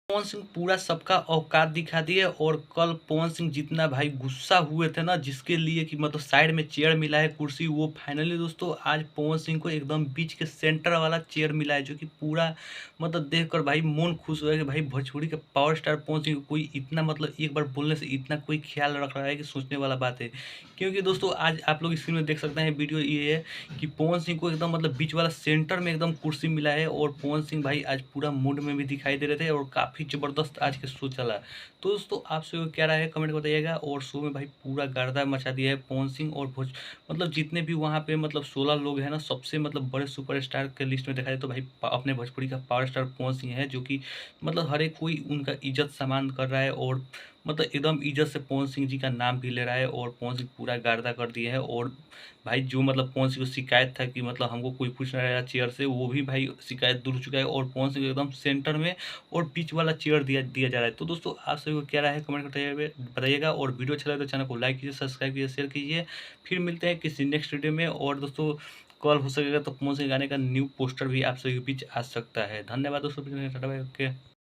पवन सिंह पूरा सबका औकात दिखा दिए। और कल पवन सिंह जितना भाई गुस्सा हुए थे ना, जिसके लिए कि मतलब साइड में चेयर मिला है कुर्सी, वो फाइनली दोस्तों आज पवन सिंह को एकदम बीच के सेंटर वाला चेयर मिला है, जो कि पूरा मतलब देखकर भाई मन खुश हुआ है कि भाई भोजपुरी के पावर स्टार पवन सिंह को कोई इतना मतलब एक बार बोलने से इतना कोई ख्याल रख रहा है कि सोचने वाला बात है। क्योंकि दोस्तों आज आप लोग स्क्रीन में देख सकते हैं वीडियो ये है कि पवन सिंह को एकदम मतलब बीच वाला सेंटर में एकदम कुर्सी मिला है। और पवन सिंह भाई आज पूरा मूड में भी दिखाई दे रहे थे और काफ़ी ज़बरदस्त आज के शो चला। तो दोस्तों आप सभी को क्या राय है कमेंट बताइएगा। और शो में भाई पूरा गर्दा मचा दिया है पवन सिंह और भोज मतलब जितने भी वहाँ पे मतलब 16 लोग हैं ना, सबसे मतलब बड़े सुपरस्टार के लिस्ट में देखा जाए तो भाई अपने भोजपुरी का पावर स्टार पवन सिंह है, जो कि मतलब हर एक कोई उनका इज्जत सम्मान कर रहा है। और मतलब एकदम इज्जत से पवन सिंह जी का नाम भी ले रहा है और पवन सिंह पूरा गर्दा कर दिया है। और भाई जो मतलब पवन सिंह को शिकायत था कि मतलब हमको कोई पूछ नहीं रहा चेयर से, वो भी भाई शिकायत दूर हो चुका है। और पवन सिंह एकदम सेंटर में और बीच वाला चेयर दिया दिया जा रहा है। तो दोस्तों आप सभी को क्या राय है कमेंट करते बताइएगा। और वीडियो अच्छा लगे तो चैनल को लाइक कीजिए, सब्सक्राइब कीजिए, शेयर कीजिए। फिर मिलते हैं किसी नेक्स्ट वीडियो में। और दोस्तों कॉल हो सकेगा तो पवन सिंह गाने का न्यू पोस्टर भी आप सभी के बीच आ सकता है। धन्यवाद दोस्तों, टाटा बाय, ओके।